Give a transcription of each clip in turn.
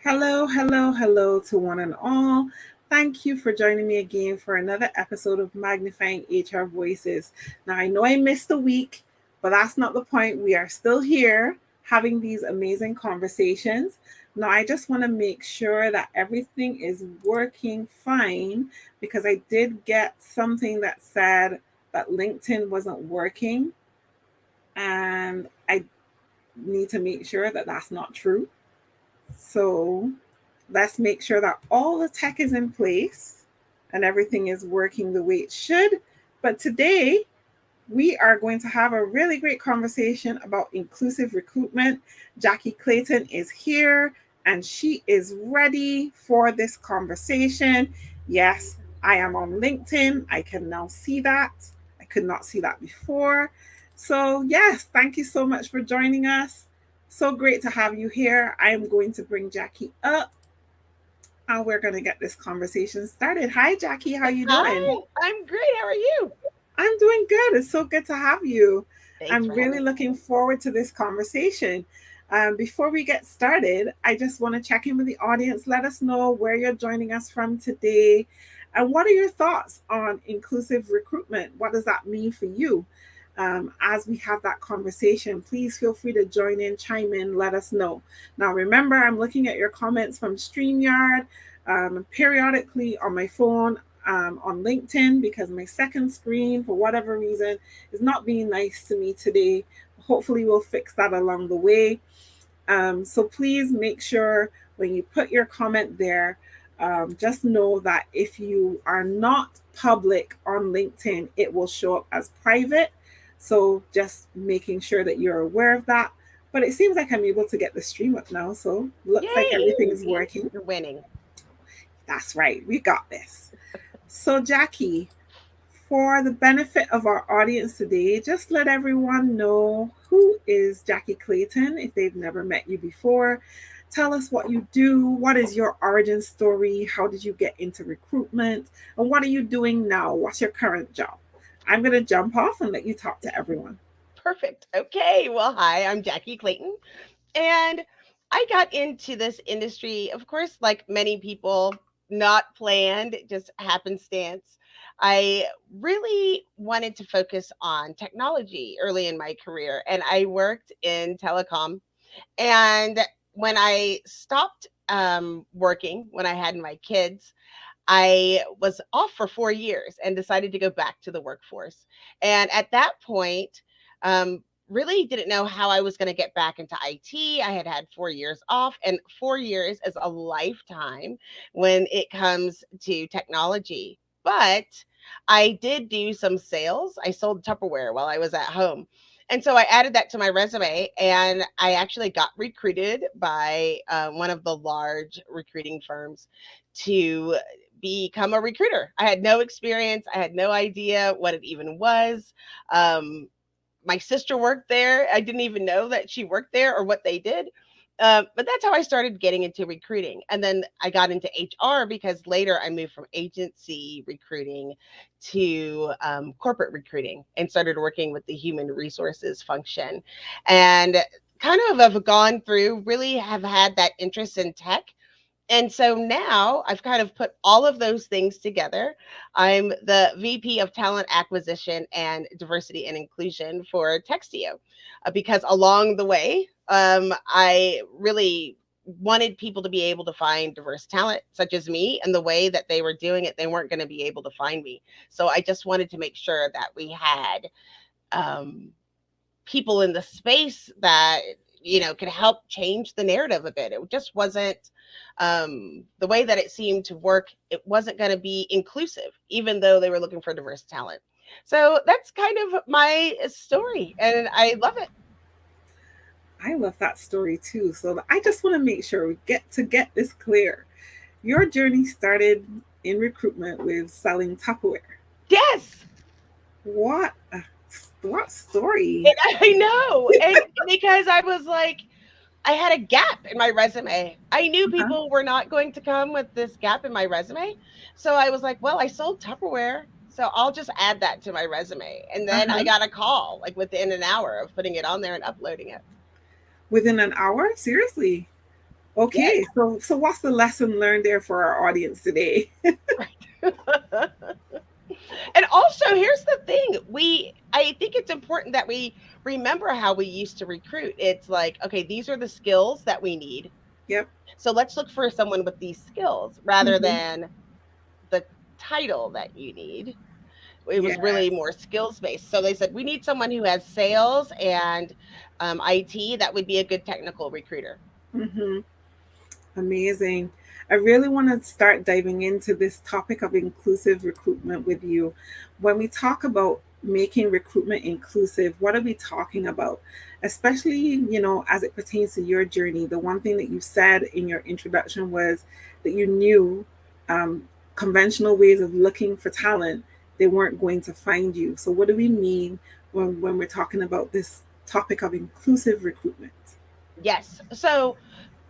Hello, hello, hello to one and all. Thank you for joining me again for another episode of Magnifying HR Voices. Now, I know I missed a week, but that's not the point. We are still here having these amazing conversations. Now, I just want to make sure that everything is working fine because I did get something that said that LinkedIn wasn't working, and I need to make sure that that's not true. So let's make sure that all the tech is in place and everything is working the way it should. But today, we are going to have a really great conversation about inclusive recruitment. Jackye Clayton is here and she is ready for this conversation. Yes, I am on LinkedIn. I can now see that. I could not see that before. So, yes, thank you so much for joining us. So great to have you here. I am going to bring Jackye up and we're going to get this conversation started. Hi, Jackye. How you doing? Hi, I'm great. How are you? I'm doing good. It's so good to have you. Thanks I'm for having really me. looking forward to this conversation. Before we get started, I just want to check in with the audience. Let us know where you're joining us from today. And what are your thoughts on inclusive recruitment? What does that mean for you? As we have that conversation, please feel free to join in, chime in, let us know. Now, remember, I'm looking at your comments from StreamYard, periodically on my phone, on LinkedIn, because my second screen, for whatever reason, is not being nice to me today. Hopefully, we'll fix that along the way. So please make sure when you put your comment there, just know that if you are not public on LinkedIn, it will show up as private. So just making sure that you're aware of that. But it seems like I'm able to get the stream up now. So looks like Yay! everything is See, working. you're winning. That's right. We got this. So, Jackye, for the benefit of our audience today, just let everyone know who is Jackye Clayton if they've never met you before. Tell us what you do. What is your origin story? How did you get into recruitment? And what are you doing now? What's your current job? I'm going to jump off and let you talk to everyone. Perfect. Okay. Well, hi, I'm Jackye Clayton. And I got into this industry, of course, like many people, not planned, just happenstance. I really wanted to focus on technology early in my career, and I worked in telecom. And when I stopped working, when I had my kids, I was off for 4 years and decided to go back to the workforce. And at that point, really didn't know how I was going to get back into IT. I had had 4 years off, and 4 years is a lifetime when it comes to technology. But I did do some sales. I sold Tupperware while I was at home. And so I added that to my resume, and I actually got recruited by one of the large recruiting firms to become a recruiter. I had no experience. I had no idea what it even was. Um, my sister worked there. I didn't even know that she worked there or what they did. But that's how I started getting into recruiting. And then I got into HR because later I moved from agency recruiting to corporate recruiting and started working with the human resources function. And kind of have gone through, really have had that interest in tech, and so now I've kind of put all of those things together. I'm the VP of Talent Acquisition and Diversity and Inclusion for Textio, because along the way, I really wanted people to be able to find diverse talent, such as me, and the way that they were doing it, they weren't going to be able to find me. So I just wanted to make sure that we had um, people in the space that could help change the narrative a bit. It just wasn't the way that it seemed to work. It wasn't going to be inclusive, even though they were looking for diverse talent. So that's kind of my story, and I love it. I love that story too. So I just want to make sure we get this clear. Your journey started in recruitment with selling Tupperware. Yes. What a, what story? And I know, and because I was like, I had a gap in my resume. I knew Uh-huh. people were not going to come with this gap in my resume. So I was like, well, I sold Tupperware. So I'll just add that to my resume. And then I Uh-huh. got a call like within an hour of putting it on there and uploading it. Within an hour? Seriously? Okay, so what's the lesson learned there for our audience today? Yes. And also, here's the thing. I think it's important that we remember how we used to recruit. It's like, okay, these are the skills that we need. Yep. So let's look for someone with these skills rather Hmm. than the title that you need. It Yeah. was really more skills based. So they said, we need someone who has sales and IT. That would be a good technical recruiter. Hmm. Amazing. I really want to start diving into this topic of inclusive recruitment with you. When we talk about making recruitment inclusive, what are we talking about? Especially, as it pertains to your journey. The one thing that you said in your introduction was that you knew um, conventional ways of looking for talent, they weren't going to find you. So, what do we mean when we're talking about this topic of inclusive recruitment? Yes. So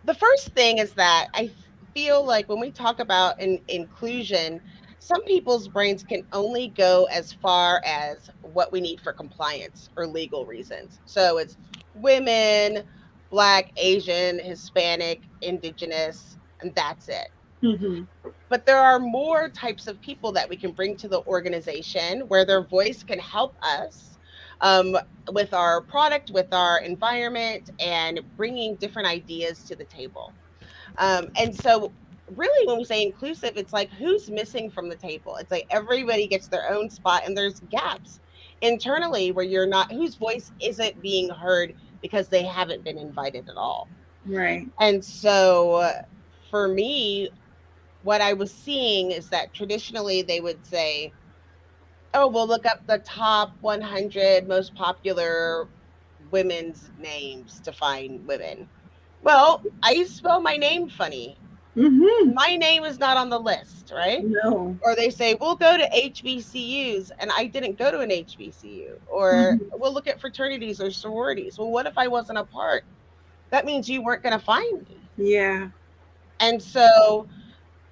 the first thing is that I feel like when we talk about inclusion, some people's brains can only go as far as what we need for compliance or legal reasons. So it's women, Black, Asian, Hispanic, Indigenous, and that's it. Hmm. But there are more types of people that we can bring to the organization where their voice can help us um, with our product, with our environment, and bringing different ideas to the table. And so, really, when we say inclusive, it's like who's missing from the table? It's like everybody gets their own spot, and there's gaps internally where you're not, whose voice isn't being heard because they haven't been invited at all. Right. And so, for me, what I was seeing is that traditionally they would say, oh, we'll look up the top 100 most popular women's names to find women. Well, I spell my name funny. Hmm. My name is not on the list, right? No. Or they say, we'll go to HBCUs, and I didn't go to an HBCU. Or Hmm. we'll look at fraternities or sororities. Well, what if I wasn't a part? That means you weren't going to find me. Yeah. And so,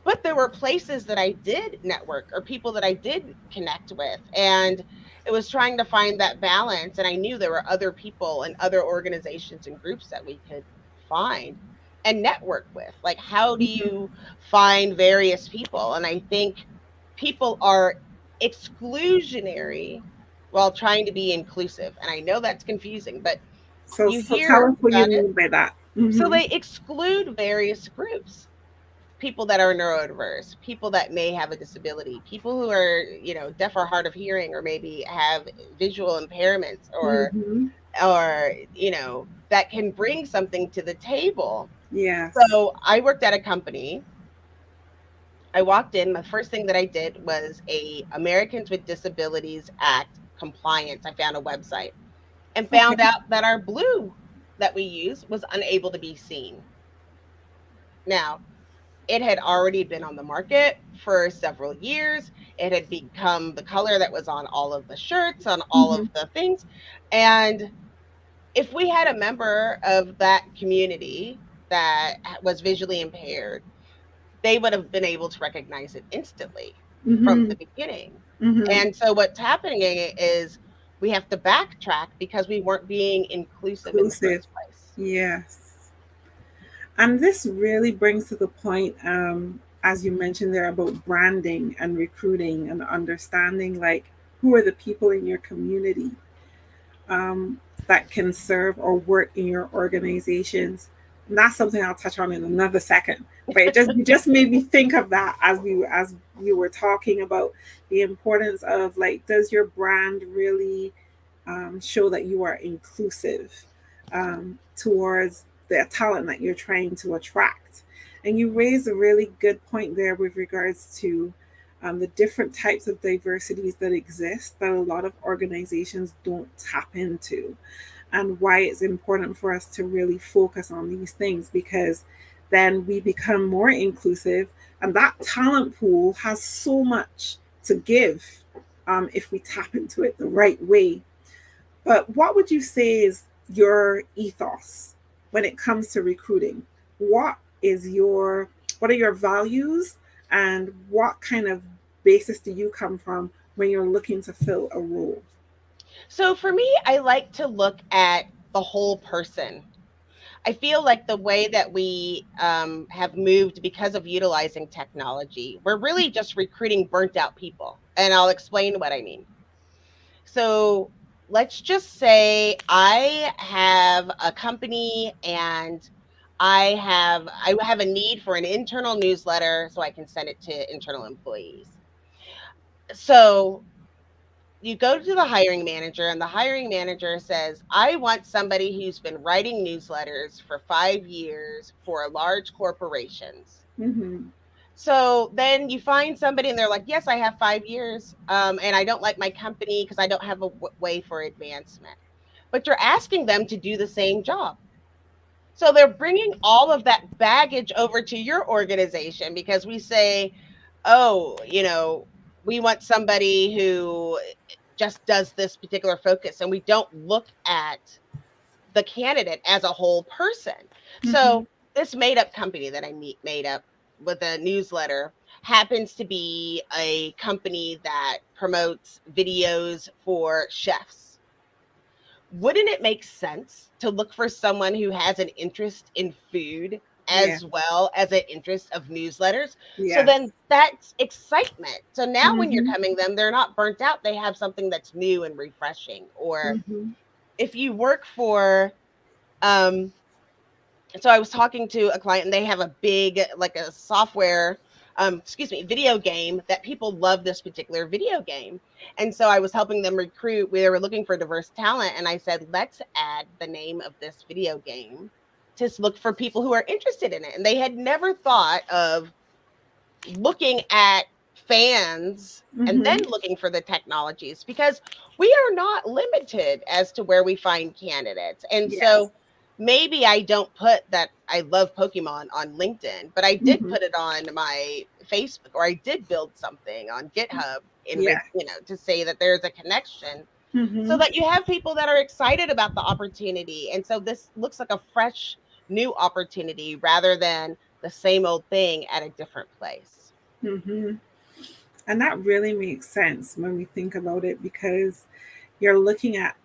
but there were places that I did network or people that I did connect with. And it was trying to find that balance. And I knew there were other people and other organizations and groups that we could find and network with. Like, how do Hmm. you find various people? And I think people are exclusionary while trying to be inclusive. And I know that's confusing, but So, you so tell hear us what you about it. mean by that. So Hmm. they exclude various groups, people that are neurodiverse, people that may have a disability, people who are, deaf or hard of hearing, or maybe have visual impairments, Hmm. or that can bring something to the table. Yes. So I worked at a company. I walked in, the first thing that I did was a Americans with Disabilities Act compliance. I found a website and found Okay. out that our blue that we use was unable to be seen. Now, it had already been on the market for several years. It had become the color that was on all of the shirts, on all Hmm. of the things. And if we had a member of that community that was visually impaired, they would have been able to recognize it instantly from Hmm. the beginning. Hmm. And so what's happening is we have to backtrack because we weren't being inclusive in the Inclusive. first place. Yes. And this really brings to the point, as you mentioned there, about branding and recruiting and understanding, like, who are the people in your community um, that can serve or work in your organizations. And that's something I'll touch on in another second. But it just made me think of that as you were talking about the importance of, like, does your brand really show that you are inclusive towards the talent that you're trying to attract. And you raised a really good point there with regards to the different types of diversities that exist that a lot of organizations don't tap into, and why it's important for us to really focus on these things, because then we become more inclusive, and that talent pool has so much to give if we tap into it the right way. But what would you say is your ethos when it comes to recruiting? What is your what are your values, and what kind of basis do you come from when you're looking to fill a role? So for me, I like to look at the whole person. I feel like the way that we have moved because of utilizing technology, we're really just recruiting burnt out people. And I'll explain what I mean. So let's just say I have a company and I have a need for an internal newsletter so I can send it to internal employees. So you go to the hiring manager and the hiring manager says, I want somebody who's been writing newsletters for 5 years for large corporations. Mm-hmm. So then you find somebody and they're like, yes, I have 5 years, and I don't like my company because I don't have a way for advancement. But you're asking them to do the same job. So they're bringing all of that baggage over to your organization because we say, oh, we want somebody who just does this particular focus, and we don't look at the candidate as a whole person. Mm-hmm. So this made up company that made up with a newsletter happens to be a company that promotes videos for chefs. Wouldn't it make sense to look for someone who has an interest in food Yeah. as well as an interest of newsletters? So Yeah. then that's excitement. So now when you're Mm-hmm. coming them, they're not burnt out. They have something that's new and refreshing. Or Mm-hmm. if you work for um so I was talking to a client and they have a big like a software video game that people love this particular video game. And so I was helping them recruit. We were looking for diverse talent and I said, let's add the name of this video game to look for people who are interested in it. And they had never thought of looking at fans and then Mm-hmm. looking for the technologies because we are not limited as to where we find candidates. And Yes. so maybe I don't put that I love Pokemon on LinkedIn, but I did Mm-hmm. put it on my Facebook or I did build something on GitHub Yeah. to say that there's a connection so Mm-hmm. that you have people that are excited about the opportunity. And so this looks like a fresh new opportunity rather than the same old thing at a different place. Mm-hmm. And that really makes sense when we think about it because you're looking at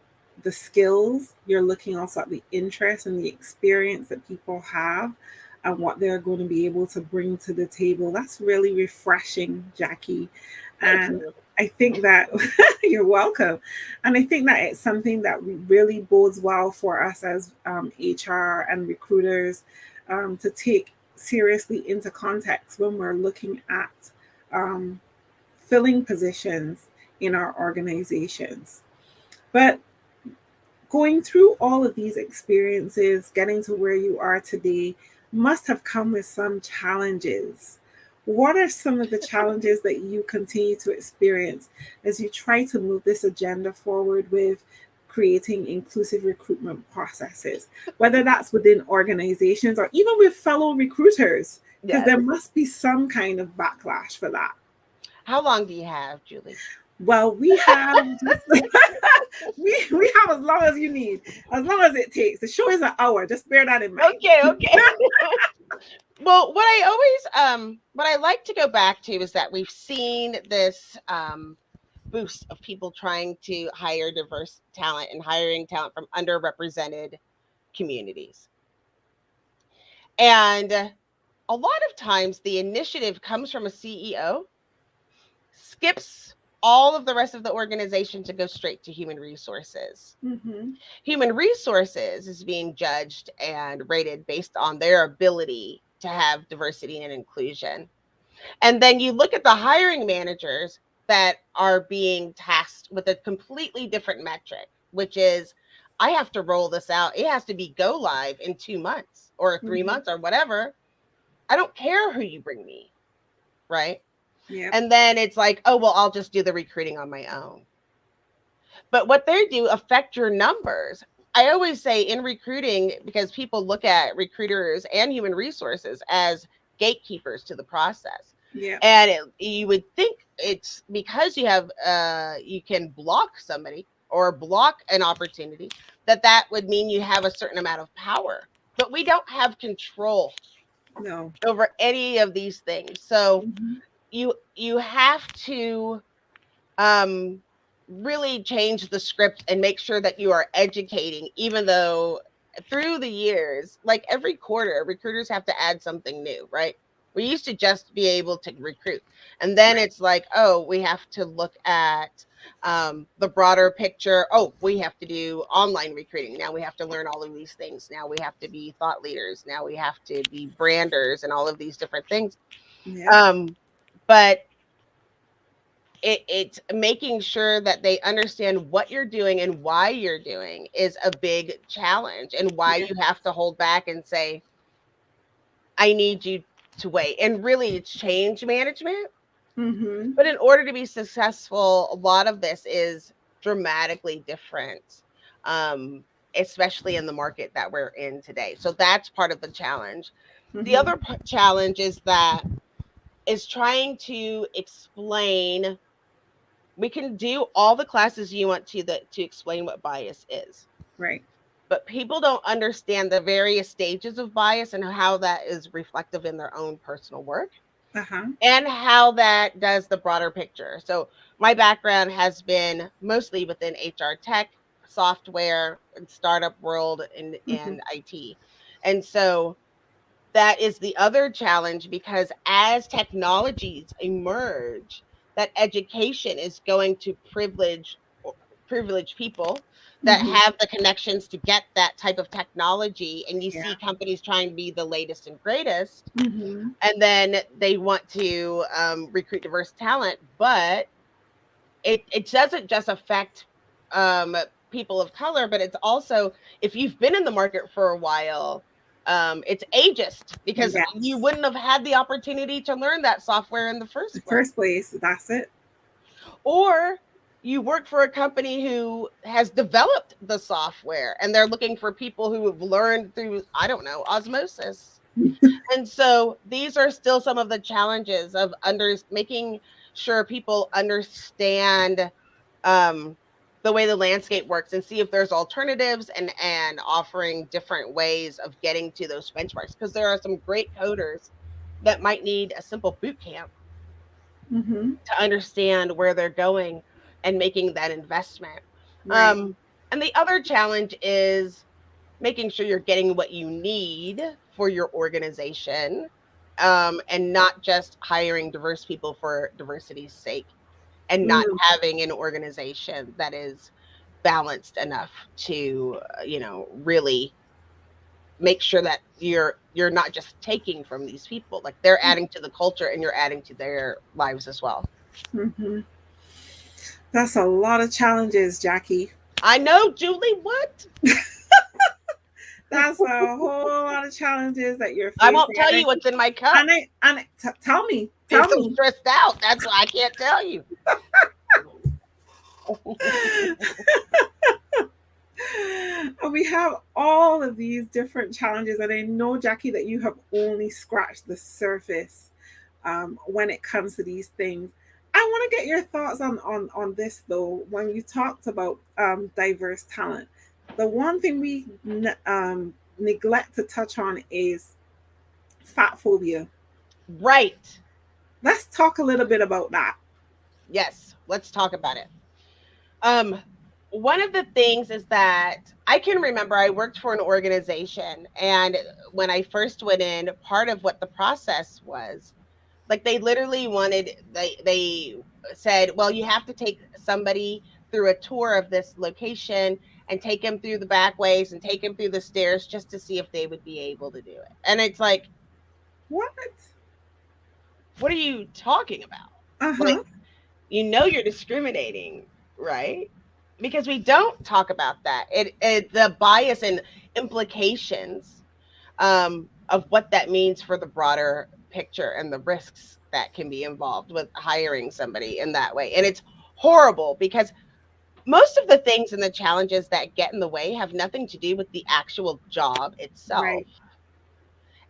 the skills, you're looking also at the interest and the experience that people have and what they're going to be able to bring to the table. That's really refreshing, Jackye. Thank And you. I think that you're welcome. And I think that it's something that really bodes well for us as HR and recruiters to take seriously into context when we're looking at um, filling positions in our organizations. But going through all of these experiences, getting to where you are today, must have come with some challenges. What are some of the challenges that you continue to experience as you try to move this agenda forward with creating inclusive recruitment processes, whether that's within organizations or even with fellow recruiters? Because Yes. there must be some kind of backlash for that. How long do you have, Julie? Well, we have just we have as long as you need, as long as it takes. The show is an hour. Just bear that in mind. Okay, okay. Well, what I like to go back to is that we've seen this boost of people trying to hire diverse talent and hiring talent from underrepresented communities. And a lot of times the initiative comes from a CEO, skips all of the rest of the organization to go straight to human resources. Mm-hmm. Human resources is being judged and rated based on their ability to have diversity and inclusion. And then you look at the hiring managers that are being tasked with a completely different metric, which is I have to roll this out. It has to be go live in 2 months or three Mm-hmm. months or whatever. I don't care who you bring me, right? Yep. And then it's like, oh, well, I'll just do the recruiting on my own. But what they do affect your numbers. I always say in recruiting, because people look at recruiters and human resources as gatekeepers to the process. Yep. And you would think it's because you can block somebody or block an opportunity that would mean you have a certain amount of power. But we don't have control No. over any of these things. So Mm-hmm. you have to um really change the script and make sure that you are educating even though through the years, like every quarter, recruiters have to add something new, right? We used to just be able to recruit. And then Right. it's like, oh, we have to look at the broader picture. Oh, we have to do online recruiting. Now we have to learn all of these things. Now we have to be thought leaders. Now we have to be branders and all of these different things. Yeah. But it's making sure that they understand what you're doing and why you're doing is a big challenge, and why Yeah. you have to hold back and say, I need you to wait. And really, it's change management. Mm-hmm. But in order to be successful, a lot of this is dramatically different, um, especially in the market that we're in today. So that's part of the challenge. The Mm-hmm. other challenge is trying to explain. We can do all the classes you want to explain what bias is, Right. but people don't understand the various stages of bias and how that is reflective in their own personal work, Uh-huh. and how that does the broader picture. So my background has been mostly within HR tech, software, and startup world, Mm-hmm. and IT. And so that is the other challenge, because as technologies emerge, that education is going to privilege people that Mm-hmm. have the connections to get that type of technology, and you Yeah. see companies trying to be the latest and greatest, Mm-hmm. and then they want to recruit diverse talent. But it doesn't just affect um, people of color, but it's also, if you've been in the market for a while, it's ageist, because you Yes. wouldn't have had the opportunity to learn that software in the The first place. first place, that's it. Or you work for a company who has developed the software and they're looking for people who have learned through, I don't know, osmosis. And so these are still some of the challenges of making sure people understand um, the way the landscape works, and see if there's alternatives, and offering different ways of getting to those benchmarks, because there are some great coders that might need a simple boot camp Mm-hmm. to understand where they're going and making that investment. Right. Um, and the other challenge is making sure you're getting what you need for your organization, and not just hiring diverse people for diversity's sake, and not Mm-hmm. having an organization that is balanced enough to, really make sure that you're not just taking from these people, like they're adding to the culture and you're adding to their lives as well. Mm-hmm. That's a lot of challenges, Jackye. I know, Julie. What? That's a whole lot of challenges that you're I facing. won't tell you what's in my cup. Tell me, tell It's so me. stressed out. That's why I can't tell you. And we have all of these different challenges, and I know, Jackye, that you have only scratched the surface when it comes to these things. I want to get your thoughts on this though. When you talked about diverse talent, the one thing we neglect to touch on is fat phobia. Right. Let's talk a little bit about that. Yes. Let's talk about it. Um, One of the things is that I can remember I worked for an organization, and when I first went in, part of what the process was, like, they literally they said, well, you have to take somebody through a tour of this location, and take them through the back ways and take them through the stairs, just to see if they would be able to do it. And it's like, What? what are you talking about? Uh Like, huh. you're discriminating, right? Because we don't talk about that. The bias and implications of what that means for the broader picture, and the risks that can be involved with hiring somebody in that way. And it's horrible, because most of the things and the challenges that get in the way have nothing to do with the actual job itself. Right.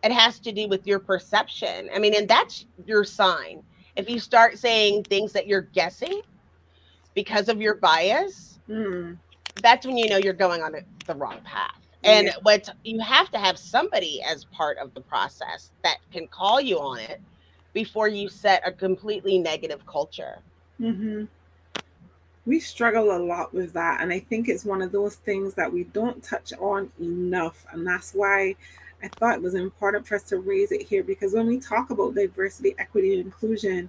It has to do with your perception. I mean, and that's your sign. If you start saying things that you're guessing because of your bias, Mm, that's when you know you're going on the wrong path. And yeah. what you have to have somebody as part of the process that can call you on it before you set a completely negative culture. Mm-hmm. We struggle a lot with that. And I think it's one of those things that we don't touch on enough. And that's why I thought it was important for us to raise it here, because when we talk about diversity, equity, and inclusion,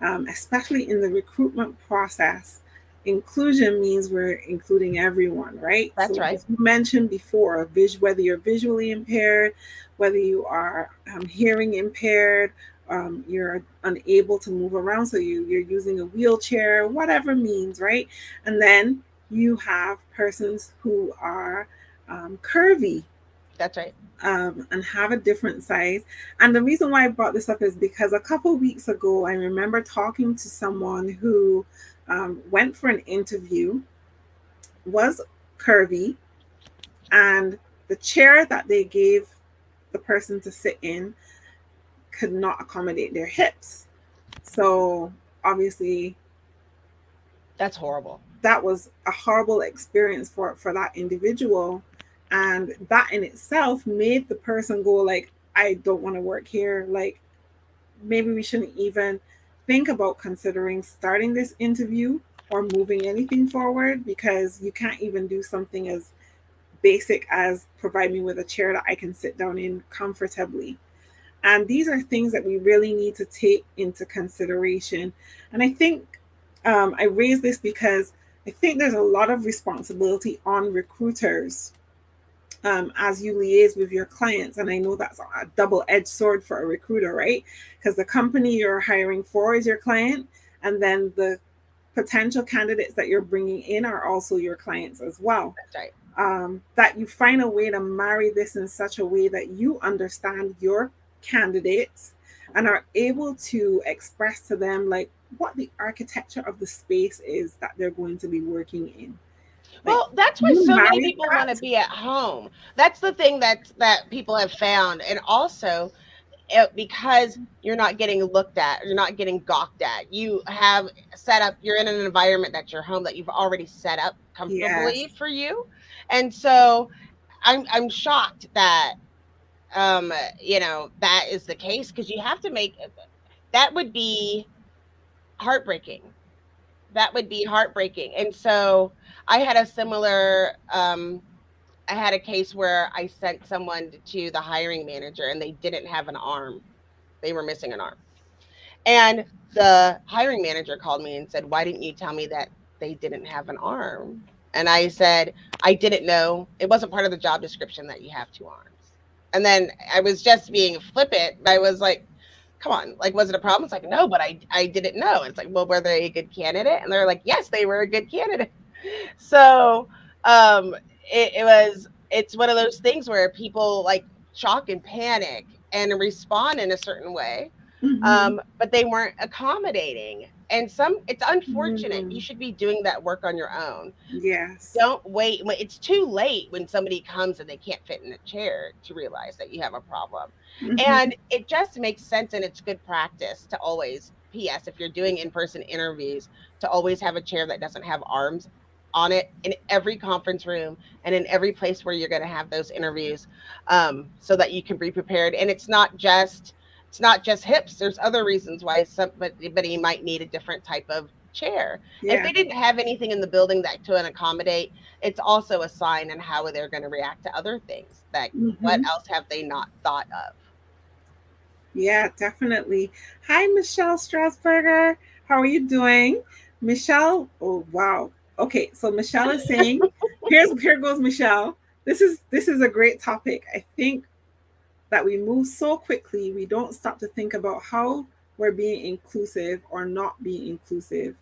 especially in the recruitment process, inclusion means we're including everyone, right? That's So, right. as you mentioned before, whether you're visually impaired, whether you are hearing impaired, you're unable to move around, so you're using a wheelchair, whatever means, right? And then you have persons who are curvy, That's right. and have a different size. And the reason why I brought this up is because a couple weeks ago, I remember talking to someone who went for an interview, was curvy, and the chair that they gave the person to sit in could not accommodate their hips. So obviously, That's horrible. that was a horrible experience for that individual, and that in itself made the person go like, I don't want to work here. Like, maybe we shouldn't even think about considering starting this interview or moving anything forward, because you can't even do something as basic as provide me with a chair that I can sit down in comfortably. And these are things that we really need to take into consideration. And I think I raise this because I think there's a lot of responsibility on recruiters as you liaise with your clients. And I know that's a double edged sword for a recruiter, right? Because the company you're hiring for is your client, and then the potential candidates that you're bringing in are also your clients as well. That's right. That you find a way to marry this in such a way that you understand your candidates and are able to express to them like what the architecture of the space is that they're going to be working in. Like, Well, that's why you so many marry people want to that. be at home. That's the thing that people have found, and also because you're not getting looked at, you're not getting gawked at. You have set up. You're in an environment that's your home that you've already set up Yes. comfortably for you, and so I'm shocked that you know that is the case because you have to make that would be heartbreaking. That would be heartbreaking. And so I had a similar I had a case where I sent someone to the hiring manager and they didn't have an arm. They were missing an arm. And the hiring manager called me and said, "Why didn't you tell me that they didn't have an arm?" And I said, "I didn't know. It wasn't part of the job description that you have two arms." And then I was just being flippant. I was like, "Come on, like, was it a problem?" It's like, "No, but I didn't know." It's like, "Well, were they a good candidate?" And they're like, "Yes, they were a good candidate." So um, it's one of those things where people like shock and panic and respond in a certain way, Mm-hmm. but they weren't accommodating. And some it's unfortunate. Mm-hmm. You should be doing that work on your own. Yes. Don't wait when it's too late when somebody comes and they can't fit in a chair to realize that you have a problem. Mm-hmm. And it just makes sense and it's good practice to always PS if you're doing in-person interviews to always have a chair that doesn't have arms on it in every conference room and in every place where you're going to have those interviews, so that you can be prepared. And it's not just hips. There's other reasons why somebody might need a different type of chair. If Yeah. they didn't have anything in the building that to accommodate, it's also a sign in how they're going to react to other things. Like what Mm-hmm. else have they not thought of? Yeah, definitely. Hi, Michelle Strasburger. How are you doing? Michelle, oh wow. Okay, so Michelle is saying, here goes Michelle. This is a great topic. I think that we move so quickly, we don't stop to think about how we're being inclusive or not being inclusive.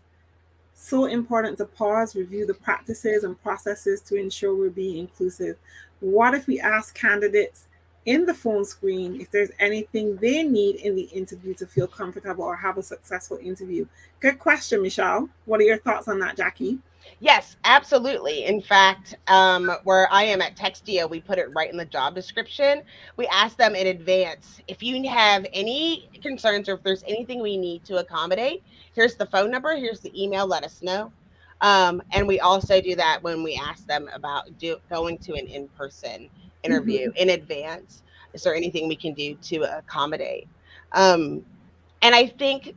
So important to pause, review the practices and processes to ensure we're being inclusive. What if we ask candidates in the phone screen if there's anything they need in the interview to feel comfortable or have a successful interview? Good question, Michelle. What are your thoughts on that, Jackye? Yes, absolutely. In fact, where I am at Textio, we put it right in the job description. We ask them in advance if you have any concerns or if there's anything we need to accommodate. Here's the phone number. Here's the email. Let us know. And we also do that when we ask them about going to an in-person interview Mm-hmm. in advance. Is there anything we can do to accommodate? Um, and I think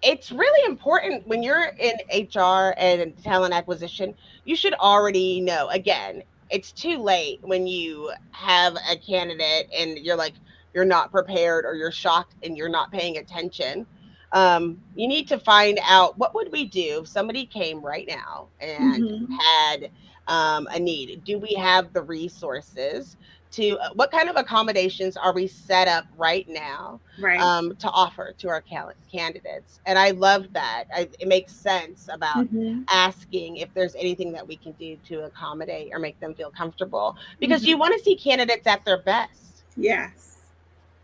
it's really important when you're in HR and talent acquisition, you should already know. Again, it's too late when you have a candidate and you're not prepared or you're shocked and you're not paying attention. You need to find out what would we do if somebody came right now and Mm-hmm. had a need. Do we have the resources to what kind of accommodations are we set up right now Right. to offer to our candidates. And I love that. It makes sense about Mm-hmm. asking if there's anything that we can do to accommodate or make them feel comfortable because you Mm-hmm. want to see candidates at their best. Yes,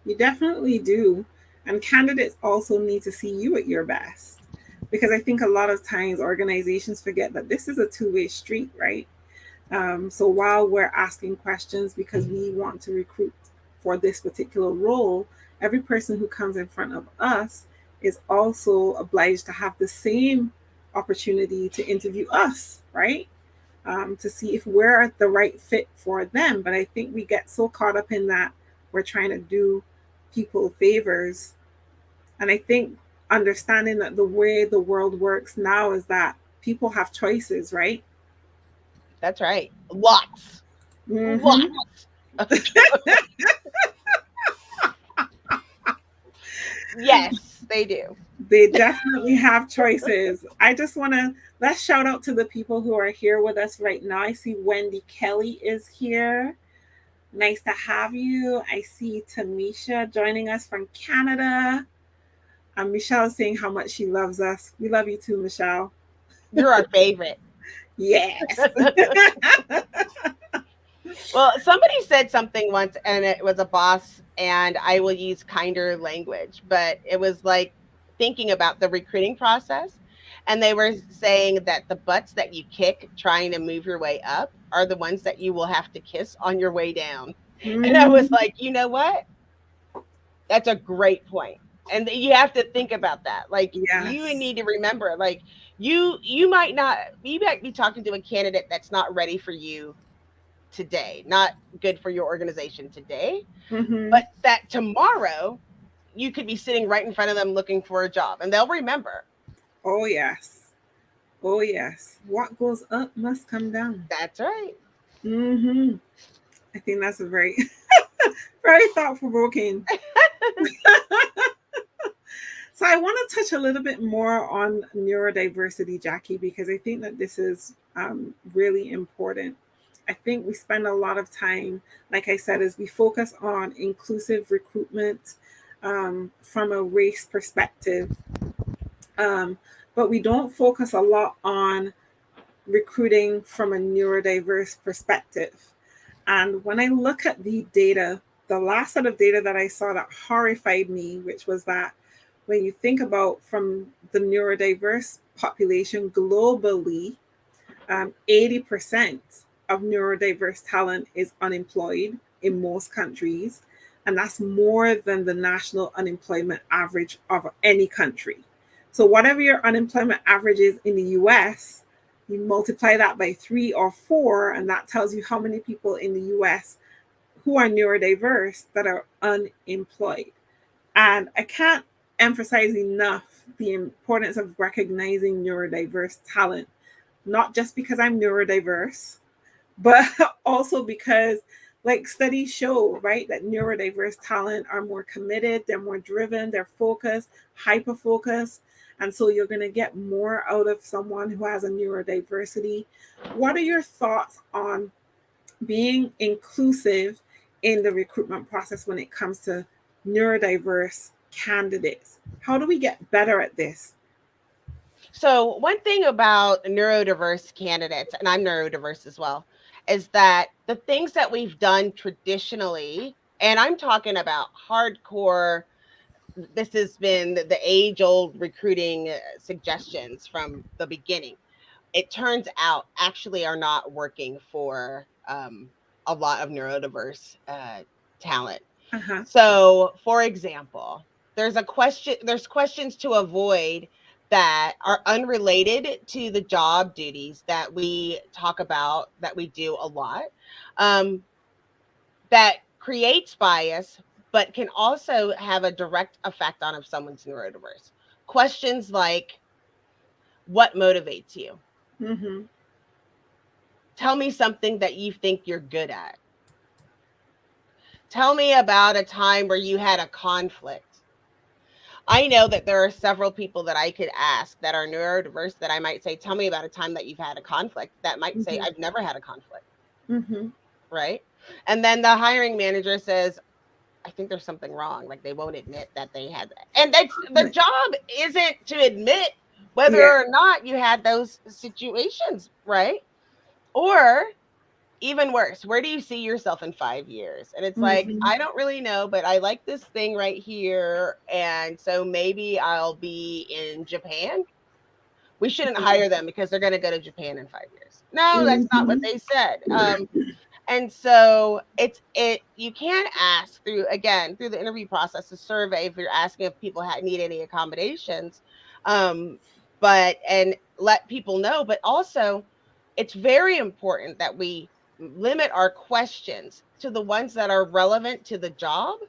you definitely do. And candidates also need to see you at your best. Because I think a lot of times organizations forget that this is a two-way street, right? So while we're asking questions because we want to recruit for this particular role, every person who comes in front of us is also obliged to have the same opportunity to interview us, right? To see if we're the right fit for them. But I think we get so caught up in that we're trying to do people favors. And I think understanding that the way the world works now is that people have choices, right? That's right. Lots. Mm-hmm. Lots. Yes, they do. They definitely have choices. I just want to let's shout out to the people who are here with us right now. I see Wendy Kelly is here. Nice to have you. I see Tamisha joining us from Canada. Michelle is saying how much she loves us. We love you too, Michelle. You're our favorite. Yes. Well, somebody said something once, and it was a boss, and I will use kinder language, but it was like thinking about the recruiting process. And they were saying that the butts that you kick trying to move your way up are the ones that you will have to kiss on your way down. And I was Mm, like, you know what? That's a great point. And you have to think about that. Like you yes. need to remember, like you might be talking to a candidate that's not ready for you today, not good for your organization today, Mm-hmm. but that tomorrow you could be sitting right in front of them looking for a job and they'll remember. Oh, yes. Oh, yes. What goes up must come down. That's right. Mm-hmm. I think that's a very, very thought provoking. So I want to touch a little bit more on neurodiversity, Jackye, because I think that this is really important. I think we spend a lot of time, like I said, as we focus on inclusive recruitment from a race perspective, um, but we don't focus a lot on recruiting from a neurodiverse perspective. And when I look at the data, the last set of data that I saw that horrified me, which was that when you think about from the neurodiverse population globally, 80% of neurodiverse talent is unemployed in most countries. And that's more than the national unemployment average of any country. So, whatever your unemployment average is in the US, you multiply that by three or four, and that tells you how many people in the US who are neurodiverse that are unemployed. And I can't emphasize enough the importance of recognizing neurodiverse talent, not just because I'm neurodiverse, but also because, like studies show, right, that neurodiverse talent are more committed, they're more driven, they're focused, hyper focused. And so you're going to get more out of someone who has a neurodiversity. What are your thoughts on being inclusive in the recruitment process when it comes to neurodiverse candidates? How do we get better at this? So, one thing about neurodiverse candidates, and I'm neurodiverse as well, is that the things that we've done traditionally, and I'm talking about hardcore, this has been the age old recruiting suggestions from the beginning. It turns out actually are not working for a lot of neurodiverse talent. Uh-huh. So, for example, there's questions to avoid that are unrelated to the job duties that we talk about, that we do a lot, um, that creates bias, but can also have a direct effect on if someone's neurodiverse. questions like, what motivates you? Mm-hmm. Tell me something that you think you're good at. Tell me about a time where you had a conflict. I know that there are several people that I could ask that are neurodiverse that I might say, tell me about a time that you've had a conflict, that might say, Mm-hmm. I've never had a conflict, Mm-hmm. right? And then the hiring manager says, I think there's something wrong. Like they won't admit that they had that. And that's the job isn't to admit whether Yeah. or not you had those situations, right? Or even worse, where do you see yourself in 5 years? And it's like, Mm-hmm. I don't really know, but I like this thing right here. And so maybe I'll be in Japan. We shouldn't hire them because they're going to go to Japan in 5 years. No, that's not what Mm-hmm. they said. And so you can ask through, again, through the interview process, a survey, if you're asking if people need any accommodations, um, but and let people know. But also, it's very important that we limit our questions to the ones that are relevant to the job,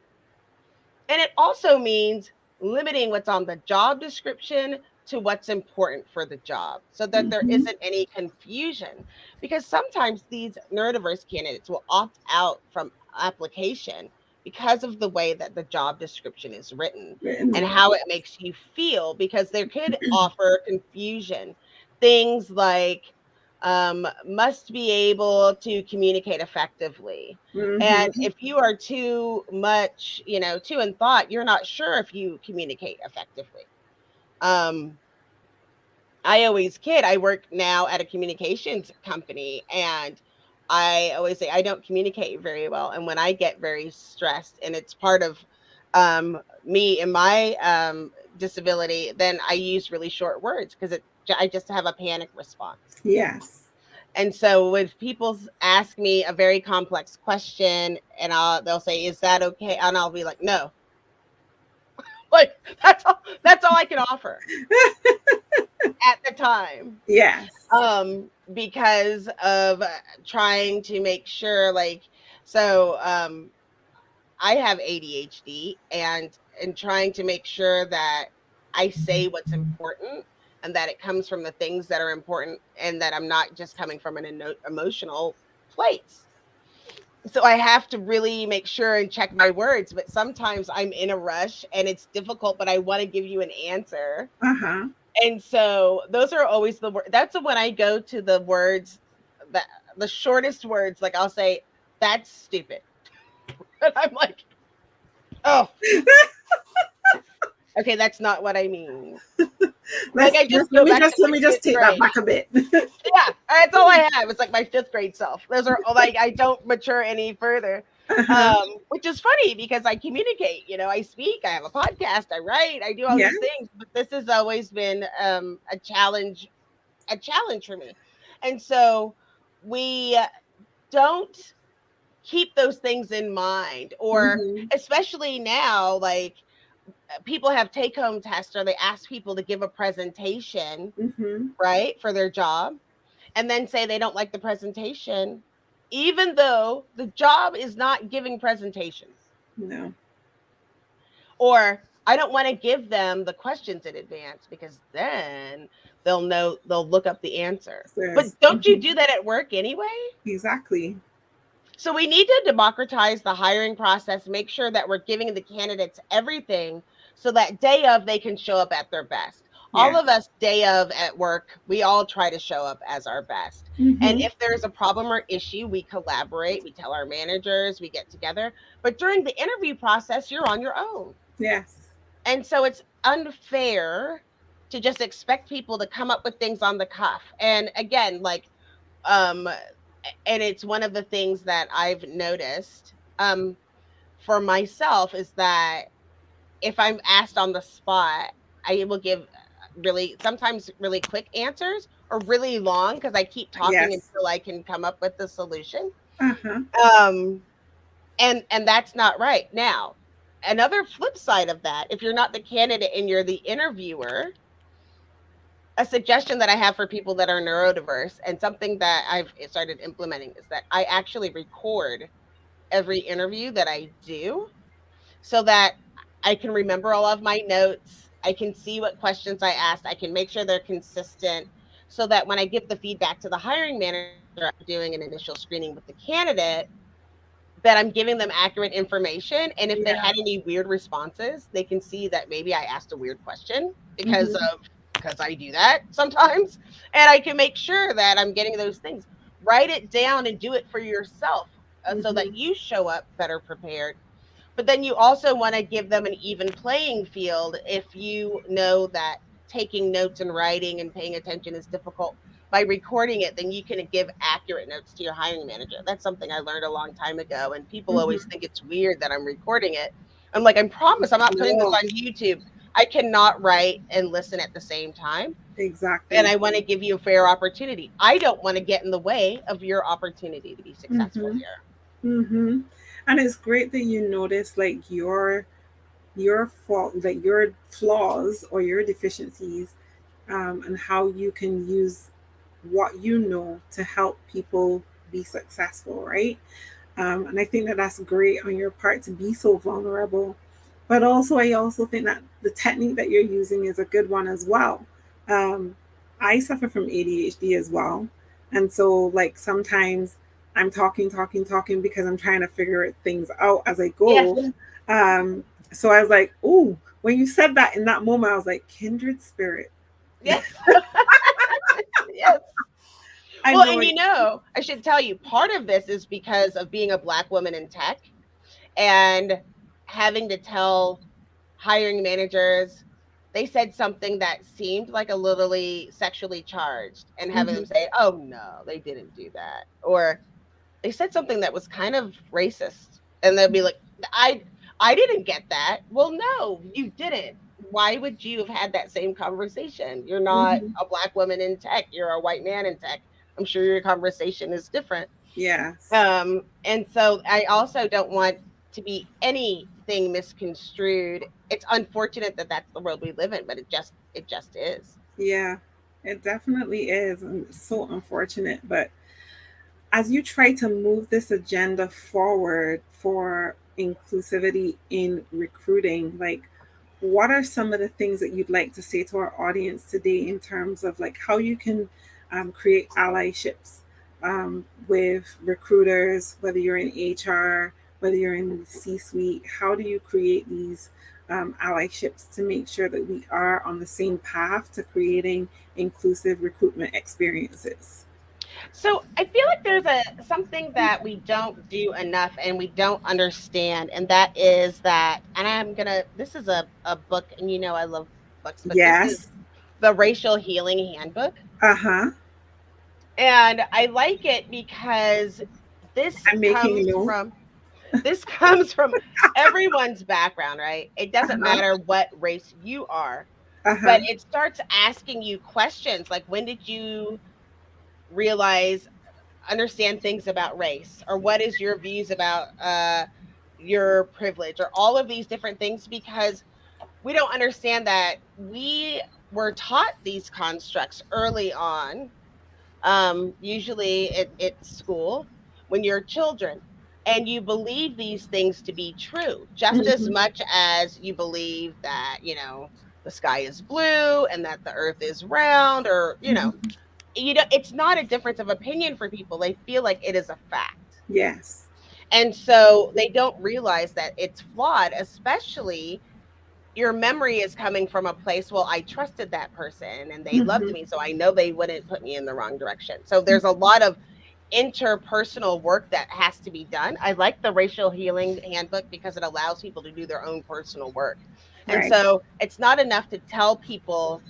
and it also means limiting what's on the job description to what's important for the job so that there Mm-hmm. isn't any confusion. Because sometimes these neurodiverse candidates will opt out from application because of the way that the job description is written and how it makes you feel, because there could offer confusion. Things like must be able to communicate effectively, and Mm-hmm. if you are too much, too in thought, you're not sure if you communicate effectively. Um, I always kid, I work now at a communications company, and I always say I don't communicate very well. And when I get very stressed, and it's part of me and my disability, then I use really short words because I just have a panic response. Yes. And so when people ask me a very complex question, and they'll say, "Is that okay?" And I'll be like, "No." Like that's all I can offer at the time. Yes. Because of trying to make sure, like, so I have ADHD, and trying to make sure that I say what's important and that it comes from the things that are important, and that I'm not just coming from an emotional place. So I have to really make sure and check my words, but sometimes I'm in a rush and it's difficult, but I want to give you an answer. Uh-huh. And so those are always the word. That's when I go to the words that the shortest words. Like I'll say, "That's stupid," and I'm like, "Oh, okay, that's not what I mean." Like I just go back to Let my me just fifth take that grade. back a bit. Yeah, that's all I have. It's like my fifth grade self. Those are like I don't mature any further. Uh-huh. Which is funny because I communicate. I speak. I have a podcast. I write. I do all Yeah. these things. But this has always been a challenge for me, and so we don't keep those things in mind, or Mm-hmm. especially now, like people have take home tests, or they ask people to give a presentation, Mm-hmm. right, for their job, and then say they don't like the presentation, even though the job is not giving presentations. No. Or I don't want to give them the questions in advance because then they'll look up the answer. But Says. don't you Mhm. do that at work anyway? Exactly. So we need to democratize the hiring process, make sure that we're giving the candidates everything so that day of they can show up at their best. All Yeah. of us day of at work, we all try to show up as our best. And Mm-hmm. if there's a problem or issue, we collaborate, we tell our managers, we get together. But during the interview process, you're on your own. Yes. And so it's unfair to just expect people to come up with things on the cuff. And again, like um and it's one of the things that I've noticed for myself is that if I'm asked on the spot, I will give really sometimes really quick answers, or really long because I keep talking Yes. until I can come up with the solution. Uh-huh. Um, and that's not right. Now, another flip side of that, if you're not the candidate and you're the interviewer, a suggestion that I have for people that are neurodiverse, and something that I've started implementing, is that I actually record every interview that I do so that I can remember all of my notes. I can see what questions I asked. I can make sure they're consistent so that when I give the feedback to the hiring manager after doing an initial screening with the candidate, that I'm giving them accurate information. And if they Yeah. had any weird responses, they can see that maybe I asked a weird question Mm-hmm. because I do that sometimes. And I can make sure that I'm getting those things. Write it down and do it for yourself so that Mm-hmm. you show up better prepared. But then you also want to give them an even playing field if you know that taking notes and writing and paying attention is difficult. By recording it, then you can give accurate notes to your hiring manager. That's something I learned a long time ago. And people always Mm-hmm. think it's weird that I'm recording it. I'm like, I promise I'm not putting this No, on YouTube. I cannot write and listen at the same time. And exactly. I want to give you a fair opportunity. I don't want to get in the way of your opportunity to be successful Mm-hmm. here. Mm-hmm. And it's great that you notice like your fault, like your flaws or your deficiencies, and how you can use what you know to help people be successful, right? And I think that that's great on your part to be so vulnerable. But also, I also think that the technique that you're using is a good one as well. Um, I suffer from ADHD as well. And so, like, sometimes I'm talking because I'm trying to figure things out as I Yes. go. Um, so I was like, ooh, when you said that in that moment, I was like, kindred spirit. Yes. Yes. I Well, know and it. I should tell you, part of this is because of being a Black woman in tech and having to tell hiring managers they said something that seemed like a little sexually charged and having Mm-hmm, them say, oh, no, they didn't do that. Or they said something that was kind of racist. And they'll be like, I I didn't get that. Well, no, you didn't. Why would you have had that same conversation? You're not mm-hmm. a Black woman in tech. You're a white man in tech. I'm sure your conversation is different. Yes. And so I also don't want to be anything misconstrued. It's unfortunate that that's the world we live in, but it just is. Yeah, it definitely is. And it's so unfortunate. But as you try to move this agenda forward for inclusivity in recruiting, like what are some of the things that you'd like to say to our audience today in terms of like how you can create allyships with recruiters, whether you're in HR, whether you're in the C-suite? How do you create these allyships to make sure that we are on the same path to creating inclusive recruitment experiences? So I feel like there's a something that we don't do enough and we don't understand, and that is that, and this is a book, and you know I love books, but this is Yes. the Racial Healing Handbook. Uh-huh. And I like it because this I'm making comes a note. from this comes from everyone's background, right? It doesn't Uh-huh. matter what race you are, Uh-huh. but it starts asking you questions like, when did you realize, understand things about race, or what is your views about your privilege, or all of these different things, because we don't understand that we were taught these constructs early on, usually at school when you're children, and you believe these things to be true just as Mm-hmm. much as you believe that, the sky is blue and that the earth is round, or Mm-hmm. it's not a difference of opinion for people. They feel like it is a fact. Yes. And so they don't realize that it's flawed, especially your memory is coming from a place, well, I trusted that person and they loved Mm-hmm. me, so I know they wouldn't put me in the wrong direction. So there's a lot of interpersonal work that has to be done. I like the Racial Healing Handbook because it allows people to do their own personal work. And Right. so it's not enough to tell people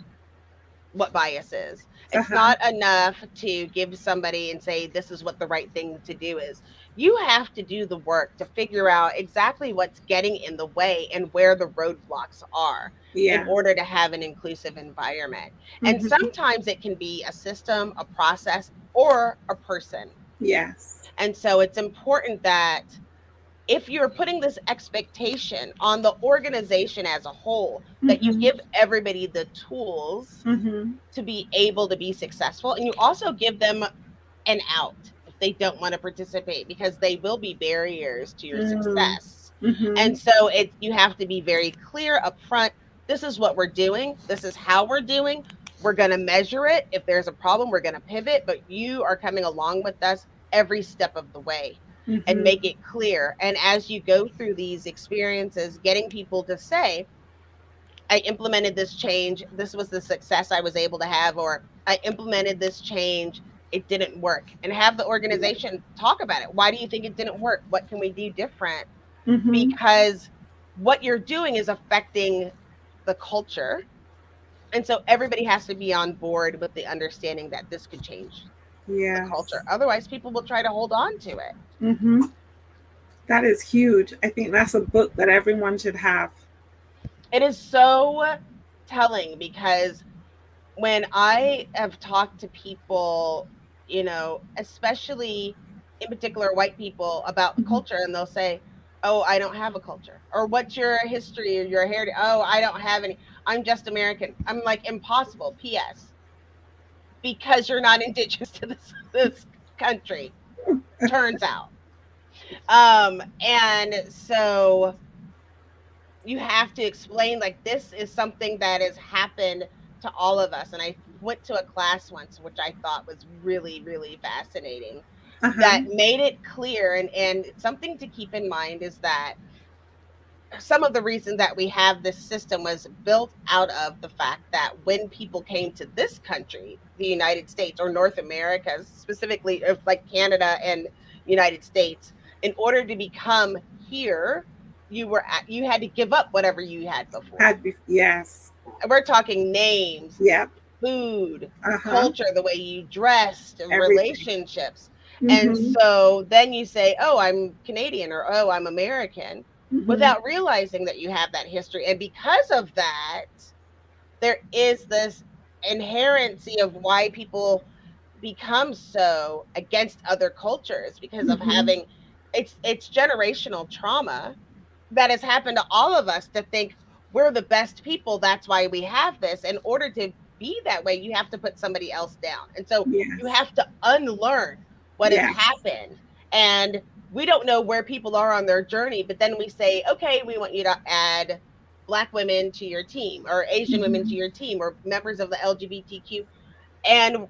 what bias is. It's Uh-huh. not enough to give somebody and say, this is what the right thing to do is. You have to do the work to figure out exactly what's getting in the way and where the roadblocks are in Yeah. order to have an inclusive environment. And Mm-hmm. sometimes it can be a system, a process, or a person. Yes. And so it's important that if you're putting this expectation on the organization as a whole, that you Mm-hmm. give everybody the tools Mm-hmm. to be able to be successful, and you also give them an out if they don't want to participate, because they will be barriers to your Mm-hmm. success. Mm-hmm. And so you have to be very clear up front. This is what we're doing. This is how we're doing. We're going to measure it. If there's a problem, we're going to pivot, but you are coming along with us every step of the way and Mm-hmm. make it clear. And as you go through these experiences, getting people to say, I implemented this change. This was the success I was able to have, or I implemented this change. It didn't work. And have the Yeah. organization talk about it. Why do you think it didn't work? What can we do different? Mm-hmm. Because what you're doing is affecting the culture. And so everybody has to be on board with the understanding that this could change the Yes. culture. Otherwise, people will try to hold on to it. Mm-hmm. That is huge. I think that's a book that everyone should have. It is so telling because when I have talked to people, especially in particular white people about the Mm-hmm. culture, and they'll say, "Oh, I don't have a culture," or "What's your history or your heritage?" "Oh, I don't have any. I'm just American." I'm like, "Impossible." P.S. Because you're not indigenous to this country. Turns out, and so you have to explain like this is something that has happened to all of us. And I went to a class once which I thought was really really fascinating, Uh-huh. that made it clear, and something to keep in mind is that some of the reason that we have this system was built out of the fact that when people came to this country, the United States or North America, specifically of like Canada and United States, in order to become here, you had to give up whatever you had before. Yes. And we're talking names, Yep. food, Uh-huh. culture, the way you dressed, Everything. relationships. And Mm-hmm. so then you say, "Oh, I'm Canadian," or "Oh, I'm American," Mm-hmm. without realizing that you have that history. And because of that, there is this inherency of why people become so against other cultures because of Mm-hmm. having it's generational trauma that has happened to all of us to think we're the best people. That's why we have this. In order to be that way, you have to put somebody else down. And so you Yes. have to unlearn what has Yes. happened. And we don't know where people are on their journey, but then we say, okay, we want you to add Black women to your team, or Asian women Mm-hmm. to your team, or members of the LGBTQ. And